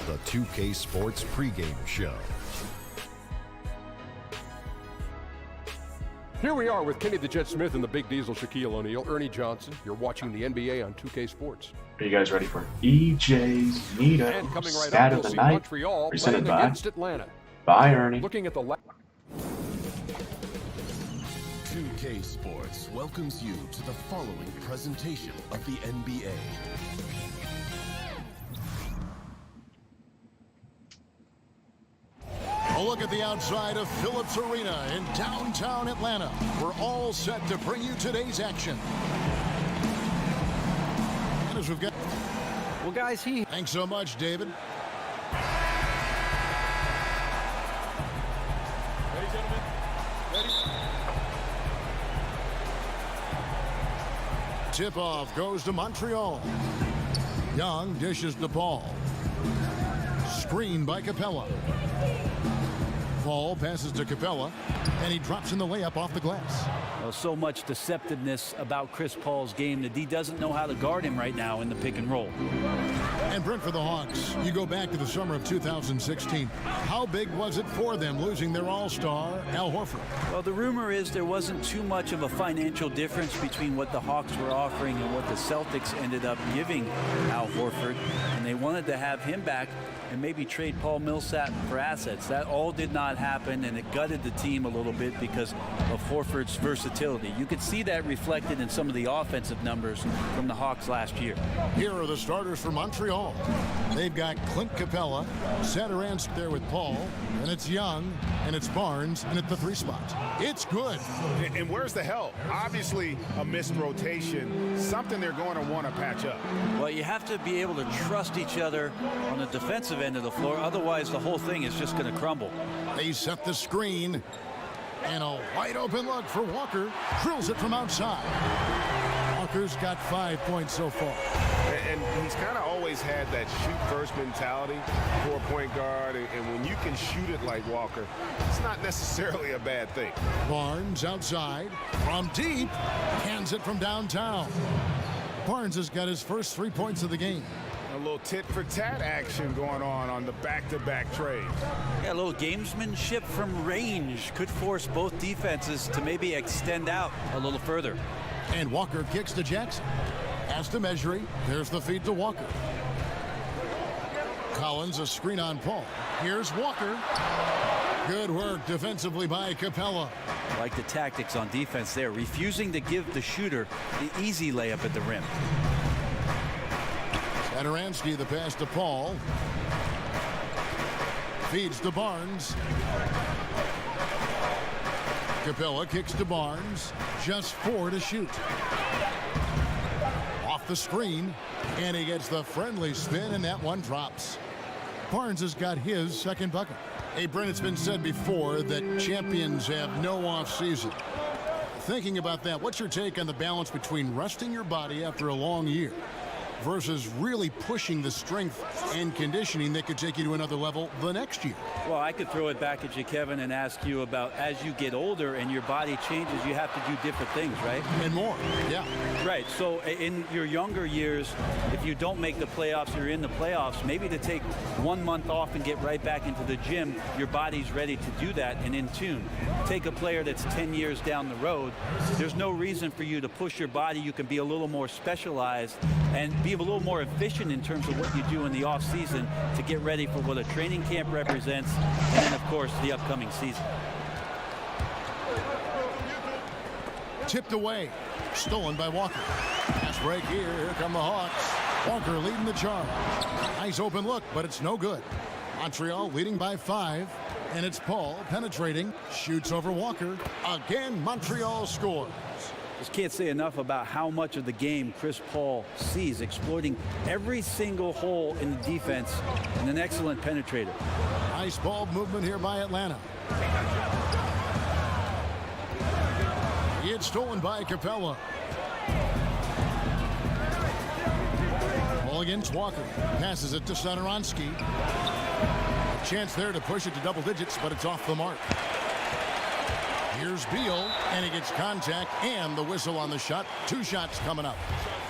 The 2K Sports pregame show. Here we are with Kenny the Jet Smith and the Big Diesel, Shaquille O'Neal, Ernie Johnson. You're watching the NBA on 2K Sports. Are you guys ready for EJ's Meetup? And coming right Stat up, of we'll the see night, Montreal presented playing by against Atlanta. Bye, Ernie. Looking at the 2K Sports welcomes you to the following presentation of the NBA. A look at the outside of Phillips Arena in downtown Atlanta. We're all set to bring you today's action. And as we've got... Well, guys, Thanks so much, David. Ready, gentlemen? Ready? Tip-off goes to Montreal. Young dishes the ball. Screen by Capella. Paul passes to Capella, and he drops in the layup off the glass. well, so much deceptiveness about Chris Paul's game that he doesn't know how to guard him right now in the pick and roll. And Brent, for the Hawks, you go back to the summer of 2016. How big was it for them losing their all-star, Al Horford? Well, the rumor is there wasn't too much of a financial difference between what the Hawks were offering and what the Celtics ended up giving Al Horford, and they wanted to have him back and maybe trade Paul Millsap for assets. That all did not happen, and it gutted the team a little bit because of Horford's versatility. You could see that reflected in some of the offensive numbers from the Hawks last year. Here are the starters for Montreal. They've got Clint Capella, Satoransky there with Paul, and it's Young, and it's Barnes, and at the 3 spot. It's good. And where's the help? Obviously a missed rotation, something they're going to want to patch up. Well, you have to be able to trust each other on the defensive end of the floor. Otherwise, the whole thing is just going to crumble. They set the screen, and a wide open look for Walker. Drills it from outside. Walker's got 5 points so far. And he's kind of always had that shoot-first mentality for a point guard. And when you can shoot it like Walker, it's not necessarily a bad thing. Barnes outside from deep. Hands it from downtown. Barnes has got his first 3 points of the game. A little tit-for-tat action going on the back-to-back trade. Yeah, a little gamesmanship from range could force both defenses to maybe extend out a little further. And Walker kicks to Jackson. Pass to Mejri. There's the feed to Walker. Collins, a screen on Paul. Here's Walker. Good work defensively by Capella. I like the tactics on defense there, refusing to give the shooter the easy layup at the rim. Satoransky, the pass to Paul. Feeds to Barnes. Capella kicks to Barnes. Just 4 to shoot. Off the screen, and he gets the friendly spin, and that one drops. Barnes has got his second bucket. Hey, Brent, it's been said before that champions have no off season. Thinking about that, what's your take on the balance between resting your body after a long year versus really pushing the strength and conditioning that could take you to another level the next year? Well, I could throw it back at you, Kevin, and ask you about as you get older and your body changes, you have to do different things, right? And more, yeah. Right, so in your younger years, if you don't make the playoffs, you're in the playoffs, maybe to take 1 month off and get right back into the gym, your body's ready to do that and in tune. Take a player that's 10 years down the road, there's no reason for you to push your body. You can be a little more specialized and be a little more efficient in terms of what you do in the off season to get ready for what a training camp represents, and then of course the upcoming season. Tipped away, stolen by Walker. Pass break here come the Hawks. Walker leading the charge. Nice open look, but it's no good. Montreal leading by 5, and it's Paul penetrating, shoots over Walker. Again, Montreal scores. Just can't say enough about how much of the game Chris Paul sees, exploiting every single hole in the defense, and an excellent penetrator. Nice ball movement here by Atlanta. It's stolen by Capella. Ball against Walker. Passes it to Satoransky. A chance there to push it to double digits, but it's off the mark. Here's Beal, and he gets contact and the whistle on the shot. 2 shots coming up.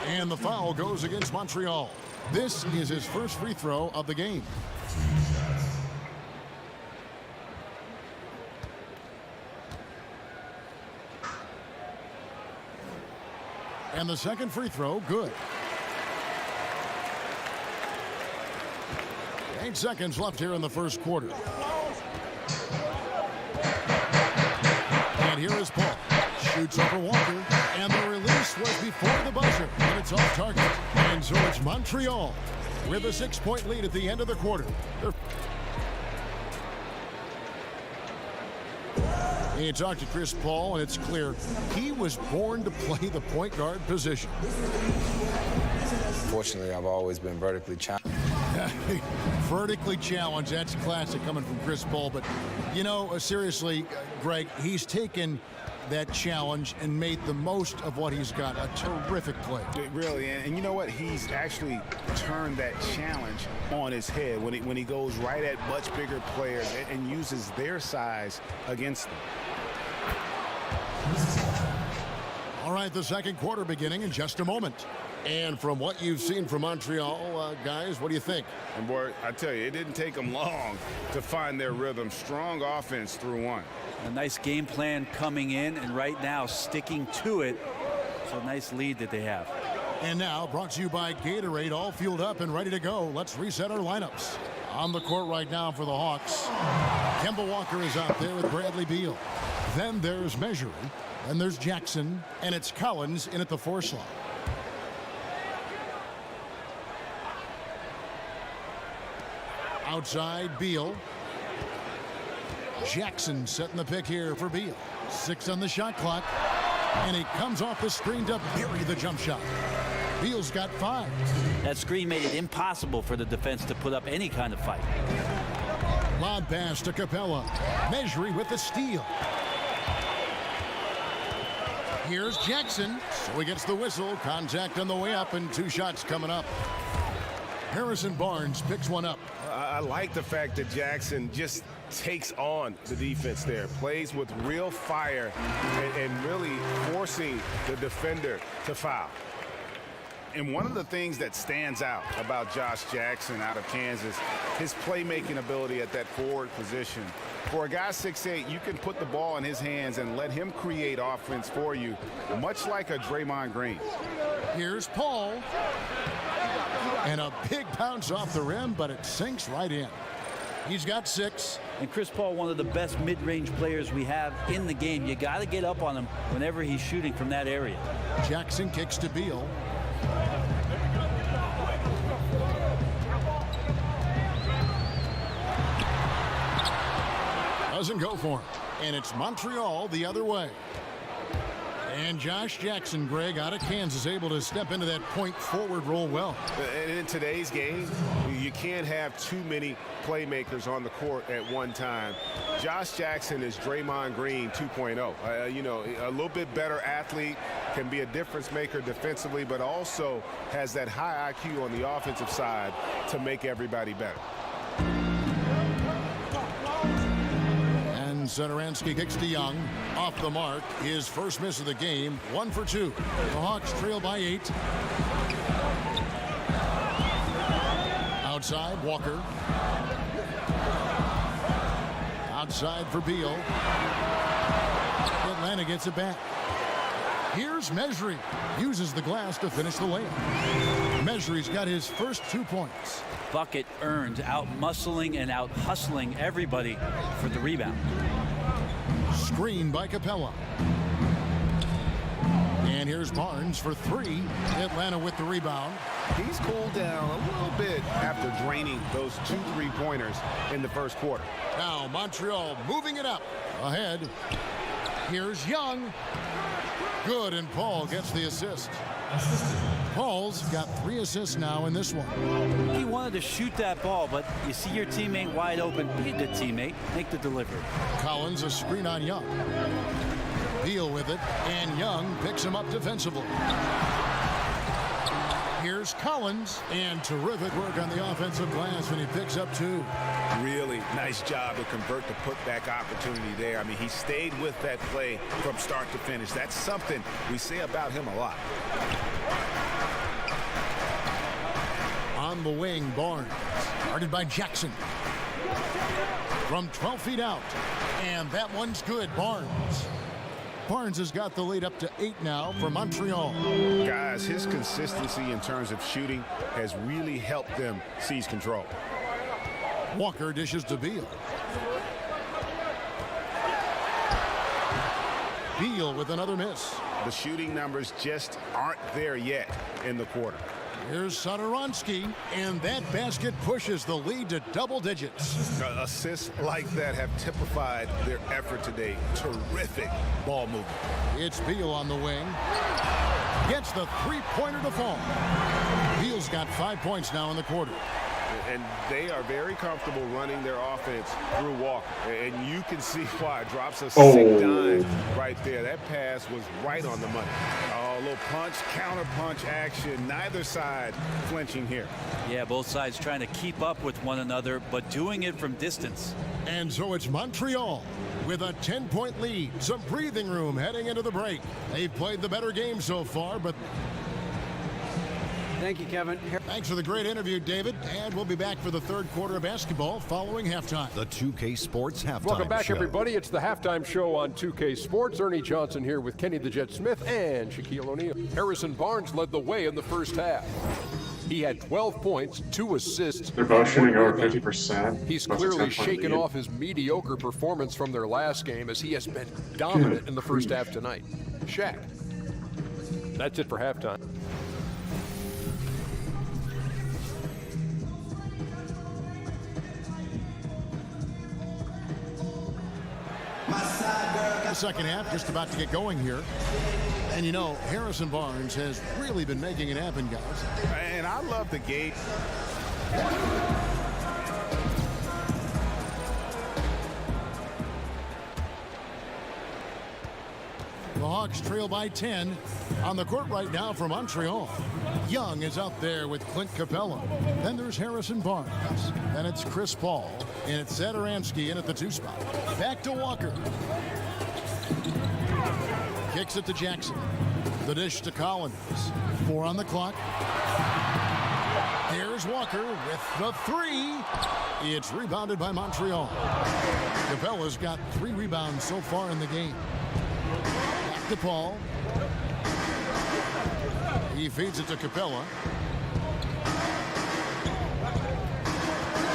And the foul goes against Montreal. This is his first free throw of the game. And the second free throw, good. 8 seconds left here in the first quarter. And here is Paul. Shoots over Walker. And the release was before the buzzer. And it's off target. And so it's Montreal with a 6-point lead at the end of the quarter. And you talk to Chris Paul, and it's clear he was born to play the point guard position. Fortunately, I've always been vertically challenged. Vertically challenged, that's classic coming from Chris Paul. But, you know, seriously, Greg, he's taken that challenge and made the most of what he's got. A terrific play. Really, and you know what? He's actually turned that challenge on his head when he goes right at much bigger players and uses their size against them. All right, the second quarter beginning in just a moment. And from what you've seen from Montreal, guys, what do you think? And boy, I tell you, it didn't take them long to find their rhythm. Strong offense through one. A nice game plan coming in, and right now sticking to it. It's a nice lead that they have. And now, brought to you by Gatorade, all fueled up and ready to go. Let's reset our lineups. On the court right now for the Hawks, Kemba Walker is out there with Bradley Beal. Then there's Measury, then there's Jackson, and it's Collins in at the 4 slot. Outside, Beal. Jackson setting the pick here for Beal. 6 on the shot clock. And he comes off the screen to bury the jump shot. Beal's got 5. That screen made it impossible for the defense to put up any kind of fight. Lob pass to Capella. Measury with the steal. Here's Jackson. So he gets the whistle. Contact on the way up, and 2 shots coming up. Harrison Barnes picks one up. I like the fact that Jackson just takes on the defense there, plays with real fire and really forcing the defender to foul. And one of the things that stands out about Josh Jackson out of Kansas, his playmaking ability at that forward position. For a guy 6'8", you can put the ball in his hands and let him create offense for you, much like a Draymond Green. Here's Paul. And a big bounce off the rim, but it sinks right in. He's got 6. And Chris Paul, one of the best mid-range players we have in the game. You got to get up on him whenever he's shooting from that area. Jackson kicks to Beal. Doesn't go for him. And it's Montreal the other way. And Josh Jackson, Greg, out of Kansas, able to step into that point forward role well. And in today's game, you can't have too many playmakers on the court at one time. Josh Jackson is Draymond Green 2.0. You know, a little bit better athlete, can be a difference maker defensively, but also has that high IQ on the offensive side to make everybody better. Satoransky kicks to Young. Off the mark. His first miss of the game. 1 for 2. The Hawks trail by 8. Outside, Walker. Outside for Beal. Atlanta gets it back. Here's Measury. Uses the glass to finish the layup. Measury's got his first 2 points. Bucket earned, out muscling and out hustling everybody for the rebound. Screen by Capella. And here's Barnes for 3. Atlanta with the rebound. He's cooled down a little bit after draining those 2 3-pointers in the first quarter. Now Montreal moving it up. Ahead. Here's Young. Good, and Paul gets the assist. Paul's got 3 assists now in this one. He wanted to shoot that ball, but you see your teammate wide open. Be a good teammate. Make the delivery. Collins a screen on Young. Beal with it, and Young picks him up defensively. Here's Collins, and terrific work on the offensive glass when he picks up 2. Really nice job to convert the putback opportunity there. I mean, he stayed with that play from start to finish. That's something we say about him a lot. on the wing, Barnes. Guarded by Jackson. From 12 feet out. And that one's good, Barnes. Barnes has got the lead up to 8 now for Montreal. Guys, his consistency in terms of shooting has really helped them seize control. Walker dishes to Beal. Beal with another miss. The shooting numbers just aren't there yet in the quarter. Here's Satoransky, and that basket pushes the lead to double digits. Assists like that have typified their effort today. Terrific ball movement. It's Beal on the wing. Gets the three-pointer to fall. Beal's got 5 points now in the quarter. And they are very comfortable running their offense through Walker. And you can see why. Drops a sick dime right there. That pass was right on the money. Oh, a little punch, counter punch action. Neither side flinching here. Yeah, both sides trying to keep up with one another, but doing it from distance. And so it's Montreal with a 10-point lead. Some breathing room heading into the break. They've played the better game so far, but... Thank you, Kevin. Thanks for the great interview, David. And we'll be back for the third quarter of basketball following halftime. The 2K Sports Halftime Welcome back, Show. everybody. It's the halftime show on 2K Sports. Ernie Johnson here with Kenny the Jet Smith and Shaquille O'Neal. Harrison Barnes led the way in the first half. He had 12 points, 2 assists. They're both shooting over 50%. He's That's a clearly 10-point shaken lead. off his mediocre performance from their last game as he has been dominant in the first half tonight. Shaq. That's it for halftime. The second half just about to get going here. And you know, Harrison Barnes has really been making it happen, guys. And I love the gate. The Hawks trail by 10 on the court right now for Montreal. Young is out there with Clint Capella. Then there's Harrison Barnes. Then it's Chris Paul. And it's Satoransky in at the 2 spot. Back to Walker. Kicks it to Jackson. The dish to Collins. 4 on the clock. Here's Walker with the 3. It's rebounded by Montreal. Capella's got 3 rebounds so far in the game. Back to Paul. He feeds it to Capella.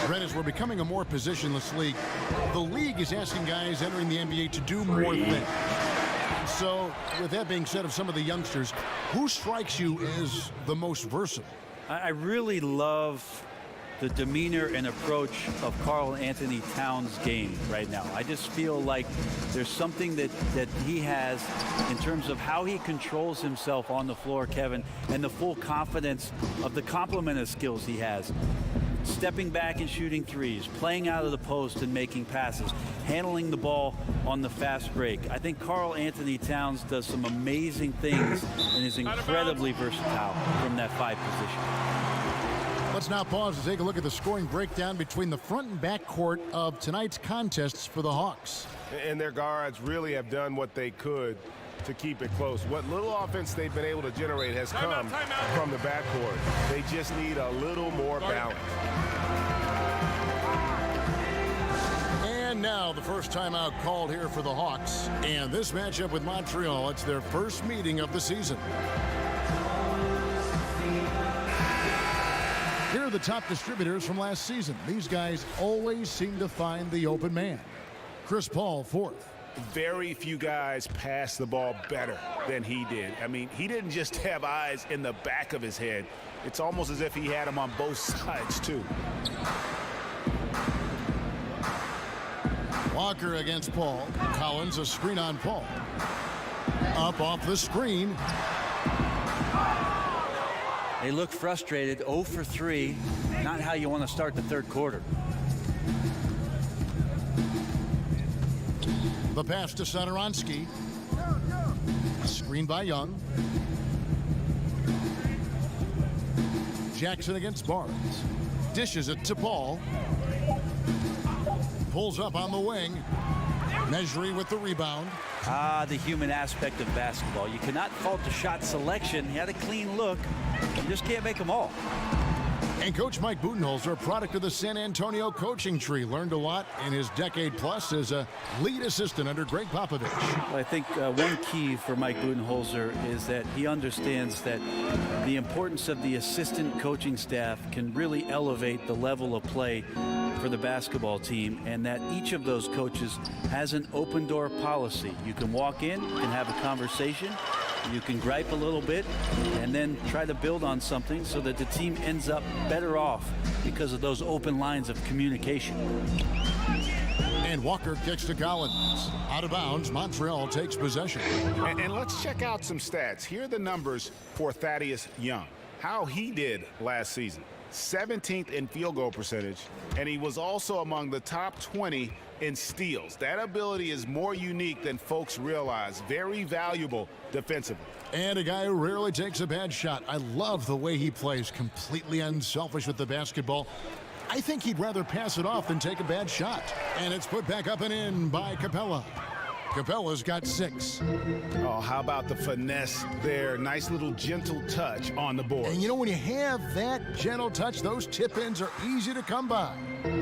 Brett, as we're becoming a more positionless league, the league is asking guys entering the NBA to do more things. So, with that being said, of some of the youngsters, who strikes you as the most versatile? I really love the demeanor and approach of Karl Anthony Towns' game right now. I just feel like there's something that he has in terms of how he controls himself on the floor, Kevin, and the full confidence of the complement of skills he has. Stepping back and shooting threes, playing out of the post and making passes, handling the ball on the fast break. I think Karl Anthony Towns does some amazing things and is incredibly versatile from that 5 position. Let's now pause to take a look at the scoring breakdown between the front and back court of tonight's contests for the Hawks. And their guards really have done what they could to keep it close. What little offense they've been able to generate has come from the backcourt. They just need a little more balance. And now the first timeout called here for the Hawks. And this matchup with Montreal, it's their first meeting of the season. Here are the top distributors from last season. These guys always seem to find the open man. Chris Paul, 4th. Very few guys pass the ball better than he did. I mean, he didn't just have eyes in the back of his head. It's almost as if he had them on both sides, too. Walker against Paul. Collins, a screen on Paul. Up off the screen. They look frustrated, 0 for 3. Not how you want to start the third quarter. The pass to Satoransky. Screen by Young. Jackson against Barnes. Dishes it to Paul. Pulls up on the wing. Measuring with the rebound. The human aspect of basketball. You cannot fault the shot selection. He had a clean look. You just can't make them all. And Coach Mike Budenholzer, a product of the San Antonio coaching tree, learned a lot in his decade plus as a lead assistant under Greg Popovich. I think one key for Mike Budenholzer is that he understands that the importance of the assistant coaching staff can really elevate the level of play for the basketball team, and that each of those coaches has an open door policy. You can walk in, you can have a conversation, you can gripe a little bit, and then try to build on something so that the team ends up better off because of those open lines of communication. And Walker kicks to Collins. Out of bounds, Montreal takes possession. And let's check out some stats. Here are the numbers for Thaddeus Young. How he did last season. 17th in field goal percentage, and he was also among the top 20 in steals. That ability is more unique than folks realize. Very valuable defensively. And a guy who rarely takes a bad shot. I love the way he plays, completely unselfish with the basketball. I think he'd rather pass it off than take a bad shot. And it's put back up and in by Capella. Capella's got 6. Oh, how about the finesse there? Nice little gentle touch on the board. And you know, when you have that gentle touch, those tip-ins are easy to come by.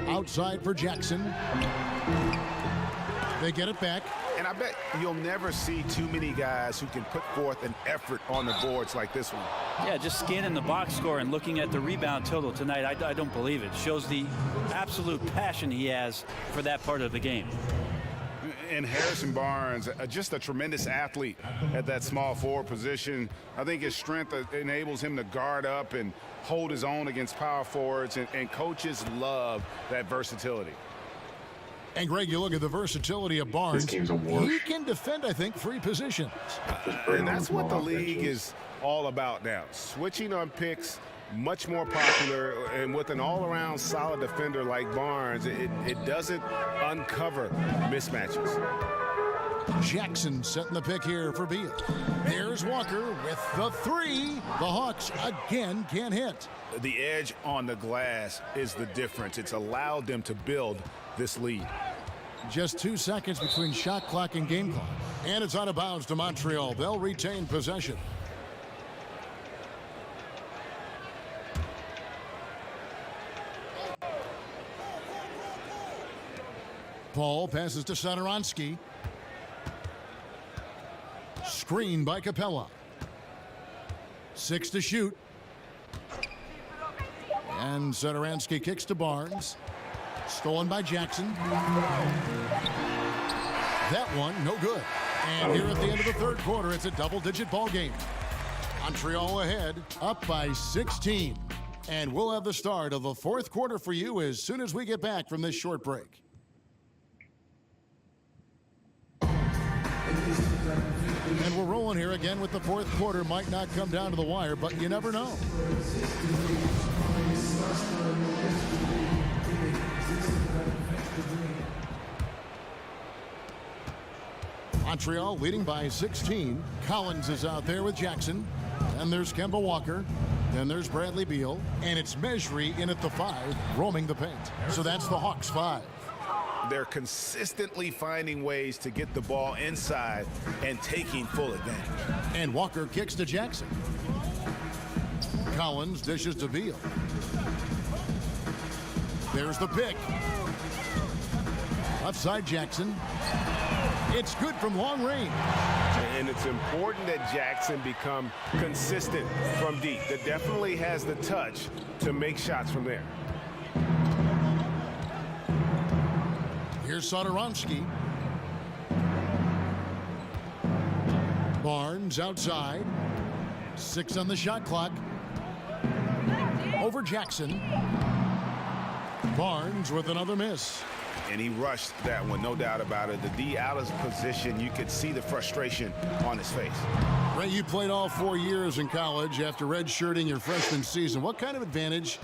Outside for Jackson. They get it back. And I bet you'll never see too many guys who can put forth an effort on the boards like this one. Yeah, just scanning the box score and looking at the rebound total tonight, I don't believe it. Shows the absolute passion he has for that part of the game. And Harrison Barnes, just a tremendous athlete at that small forward position. I think his strength enables him to guard up and hold his own against power forwards, and coaches love that versatility. And Greg, you look at the versatility of Barnes. This team's a wash. He can defend, I think, 3 positions. And that's what the league is all about now. Switching on picks, much more popular, and with an all-around solid defender like Barnes, it doesn't uncover mismatches. Jackson setting the pick here for Beal. There's Walker with the 3. The Hawks again can't hit. The edge on the glass is the difference. It's allowed them to build this lead. Just 2 seconds between shot clock and game clock. And it's out of bounds to Montreal. They'll retain possession. Paul passes to Satoransky. Screen by Capella. 6 to shoot. And Satoransky kicks to Barnes. Stolen by Jackson. That one, no good. And here at the end of the third quarter, it's a double-digit ball game. Montreal ahead, up by 16. And we'll have the start of the fourth quarter for you as soon as we get back from this short break. And we're rolling here again with the fourth quarter. Might not come down to the wire, but you never know. Montreal leading by 16. Collins is out there with Jackson. Then there's Kemba Walker. Then there's Bradley Beal. And it's Mejri in at the 5, roaming the paint. So that's the Hawks 5. They're consistently finding ways to get the ball inside and taking full advantage. And Walker kicks to Jackson. Collins dishes to Beal. There's the pick. Upside Jackson. It's good from long range. And it's important that Jackson become consistent from deep. That definitely has the touch to make shots from there. Here's Satoransky. Barnes outside. 6 on the shot clock. Over Jackson. Barnes with another miss. And he rushed that one, no doubt about it. The D out of position, you could see the frustration on his face. Ray, you played all 4 years in college after redshirting your freshman season. What kind of advantage,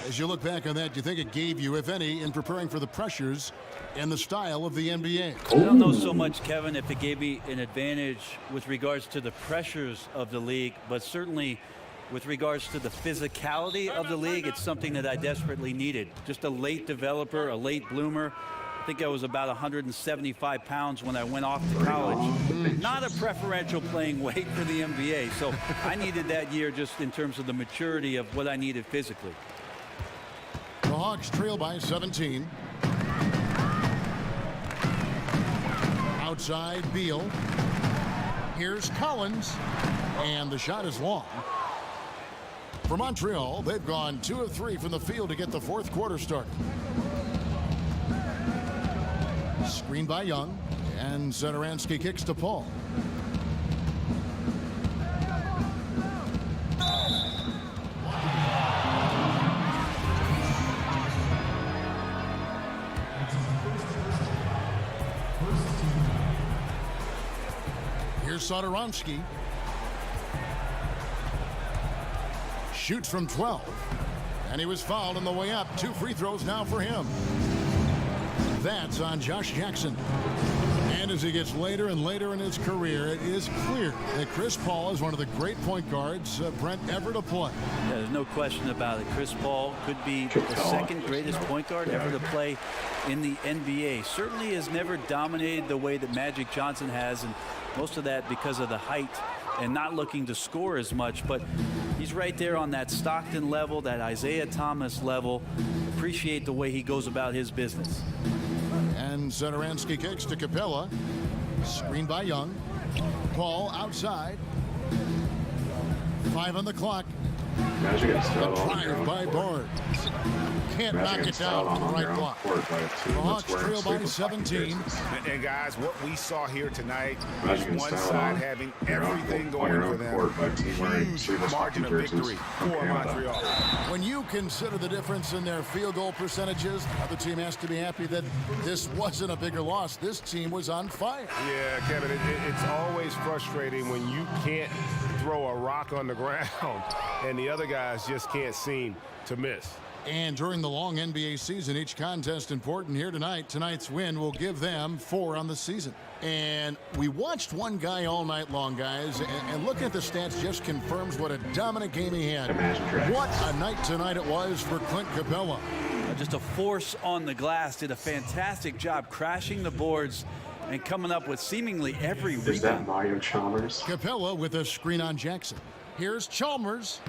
as you look back on that, do you think it gave you, if any, in preparing for the pressures and the style of the NBA? I don't know so much, Kevin, if it gave me an advantage with regards to the pressures of the league, but certainly with regards to the physicality of the league, it's something that I desperately needed. Just a late developer, a late bloomer. I think I was about 175 pounds when I went off to college. Not a preferential playing weight for the NBA, so I needed that year just in terms of the maturity of what I needed physically. Hawks trail by 17. Outside Beal. Here's Collins. And the shot is long. For Montreal, they've gone 2 of 3 from the field to get the fourth quarter started. Screen by Young. And Satoransky kicks to Paul. Here's Satoransky. Shoots from 12. And he was fouled on the way up. 2 free throws now for him. That's on Josh Jackson. And as he gets later and later in his career, it is clear that Chris Paul is one of the great point guards Brent ever to play. Yeah, there's no question about it. Chris Paul could be the second greatest point guard ever to play in the NBA. Certainly has never dominated the way that Magic Johnson has, and most of that because of the height and not looking to score as much. But he's right there on that Stockton level, that Isaiah Thomas level. Appreciate the way he goes about his business. And Satoransky kicks to Capella. Screen by Young. Paul outside. 5 on the clock. The drive by Barnes. Can't knock it down on the right block. The Hawks trail by 17. And guys, what we saw here tonight is one side having everything going for them. Huge margin of victory for Montreal. When you consider the difference in their field goal percentages, the other team has to be happy that this wasn't a bigger loss. This team was on fire. Yeah, Kevin, it's always frustrating when you can't throw a rock on the ground and the other guys just can't seem to miss. And during the long NBA season, each contest important here tonight. Tonight's win will give them 4 on the season. And we watched one guy all night long, guys, and looking at the stats just confirms what a dominant game he had. What a night tonight it was for Clint Capella. Just a force on the glass. Did a fantastic job crashing the boards and coming up with seemingly every rebound. Is that Mario Chalmers? Capella with a screen on Jackson. Here's Chalmers.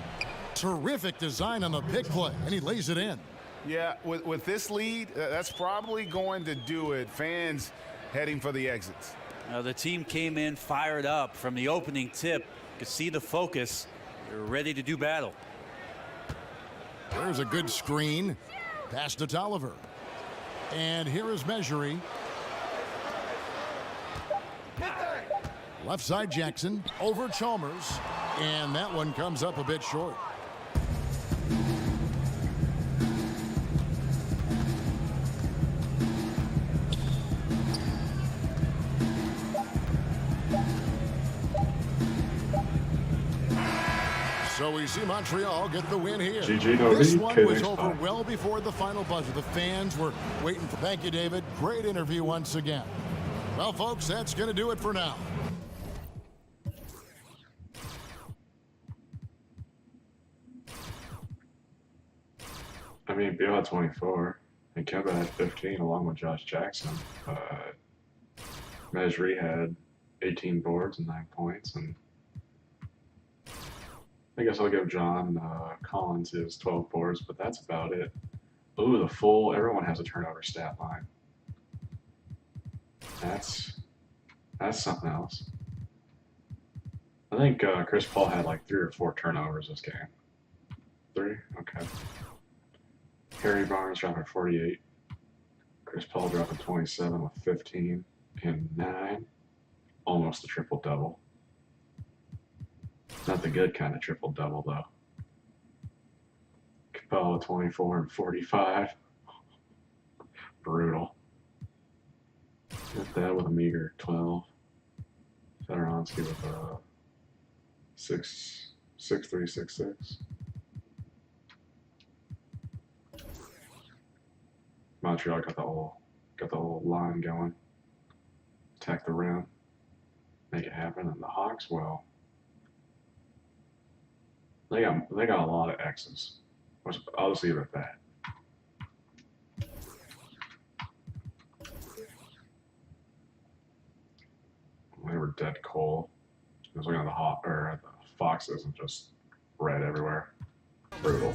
Terrific design on the pick play, and he lays it in. Yeah, with this lead, that's probably going to do it. Fans heading for the exits. The team came in fired up from the opening tip. You could see the focus. They're ready to do battle. There's a good screen. Pass to Tolliver. And here is Measury. Left side Jackson over Chalmers. And that one comes up a bit short. So we see Montreal get the win here. This one was over well before the final buzzer. The fans were waiting for. Thank you, David. Great interview once again. Well, folks, that's going to do it for now. I mean, Beal had 24, and Kemba had 15, along with Josh Jackson. Measury had 18 boards and 9 points, and I guess I'll give John Collins his 12 boards, but that's about it. Ooh, the full. Everyone has a turnover stat line. That's something else. I think Chris Paul had like 3 or 4 turnovers this game. 3? Okay. Harry Barnes dropping 48. Chris Paul dropping 27 with 15 and 9. Almost a triple-double. Not the good kind of triple-double, though. Capella 24 and 45. Brutal. Got that with a meager 12. Satoransky with a 6'3", 6'6". Montreal got the whole line going. Attack the rim. Make it happen. And the Hawks, well, they got a lot of X's. I'll just leave it at that. They were dead cold. I was looking at the Foxes and just red everywhere. Brutal.